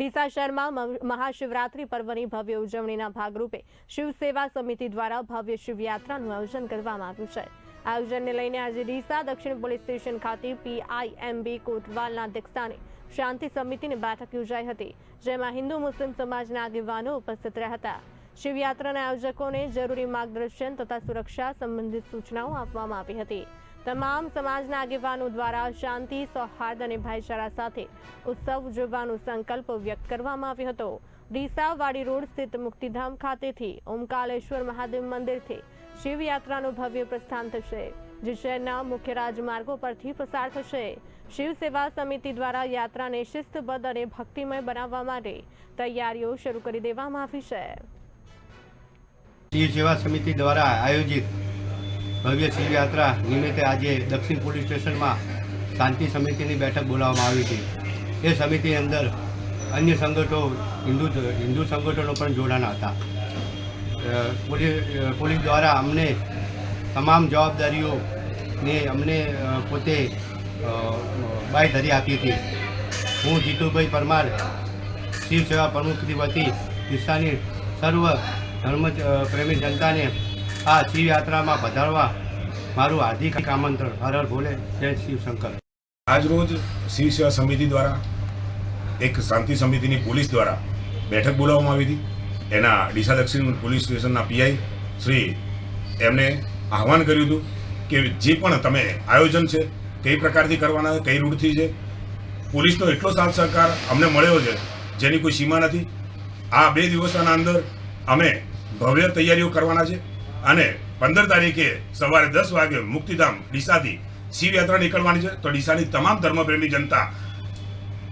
ડીસા શહેરમાં મહાશિવરાત્રી પર્વની ભવ્ય ઉજવણીના ભાગરૂપે શિવ સેવા સમિતિ દ્વારા ભવ્ય શિવયાત્રાનું આયોજન કરવામાં આવ્યું છે। આયોજનને લઈને આજે ડીસા દક્ષિણ પોલીસ સ્ટેશન ખાતે PIMB કોટવાલના અધ્યક્ષસ્થાને શાંતિ સમિતિની બેઠક યોજાઈ હતી, જેમાં હિન્દુ મુસ્લિમ સમાજના આગેવાનો ઉપસ્થિત રહ્યા હતા। શિવયાત્રાના આયોજકોને જરૂરી માર્ગદર્શન તથા સુરક્ષા સંબંધિત સૂચનાઓ આપવામાં આવી હતી। તમામ સમાજના આગેવાનો દ્વારા શાંતિ, સૌહાર્દ અને ભાઈચારા સાથે ઉત્સવ ઉજવવાનો સંકલ્પ વ્યક્ત કરવામાં આવ્યો હતો। ડીસા વાડી રોડ સ્થિત મુક્તિધામ ખાતેથી ઓમકારેશ્વર મહાદેવ મંદિરથી શિવયાત્રાનું ભવ્ય પ્રસ્થાન થશે, જે શહેરના મુખ્ય રાજમાર્ગો પરથી પસાર થશે। શિવ સેવા સમિતિ દ્વારા યાત્રાને શિસ્તબદ્ધ અને ભક્તિમય બનાવવા માટે તૈયારીઓ શરૂ કરી દેવામાં આવી છે। શિવ સેવા સમિતિ દ્વારા આયોજિત ભવ્ય શિવયાત્રા નિમિત્તે આજે દક્ષિણ પોલીસ સ્ટેશનમાં શાંતિ સમિતિની બેઠક બોલાવવામાં આવી હતી। એ સમિતિની અંદર અન્ય સંગઠનો હિન્દુ સંગઠનો પણ જોડાના હતા। પોલીસ દ્વારા અમને તમામ જવાબદારીઓને અમને પોતે બાંયધરી આપી હતી। હું જીતુભાઈ પરમાર શિવ સેવા પ્રમુખની વતી ડીસાની સર્વ ધર્મ પ્રેમી જનતાને આ શિવયાત્રામાં પધારવા મારું હાર્દિક આમંત્રણ। હર હર ભોલે, જય શિવશંકર। આજરોજ શિવ સેવા સમિતિ દ્વારા એક શાંતિ સમિતિની પોલીસ દ્વારા બેઠક બોલાવવામાં આવી હતી। એના ડીસા દક્ષિણ પોલીસ સ્ટેશનના PI શ્રી એમને આહવાન કર્યું હતું કે જે પણ તમે આયોજન છે કઈ પ્રકારથી કરવાના છે, કઈ રૂટથી છે, પોલીસનો એટલો સાથ સહકાર અમને મળ્યો છે જેની કોઈ સીમા નથી। આ 2 દિવસોના અંદર અમે ભવ્ય તૈયારીઓ કરવાના છે અને 15 તારીખે સવારે 10 વાગે મુક્તિધામ ડીસાથી શિવયાત્રા નીકળવાની છે। તો ડીસાની તમામ ધર્મપ્રેમી જનતા,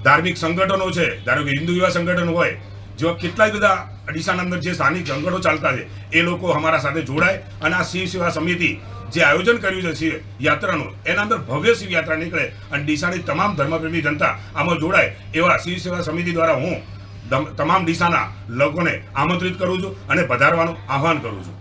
ધાર્મિક સંગઠનો છે, ધારો કે હિન્દુ યુવા સંગઠન હોય, જેવા કેટલાય બધા ડીસાના અંદર જે સ્થાનિક સંગઠનો ચાલતા છે, એ લોકો અમારા સાથે જોડાય અને આ શિવ સેવા સમિતિ જે આયોજન કર્યું છે શિવ યાત્રાનું, એના અંદર ભવ્ય શિવયાત્રા નીકળે અને ડીસાની તમામ ધર્મપ્રેમી જનતા આમાં જોડાય એવા શિવ સેવા સમિતિ દ્વારા હું તમામ ડીસાના લોકોને આમંત્રિત કરું છું અને પધારવાનું આહવાન કરું છું।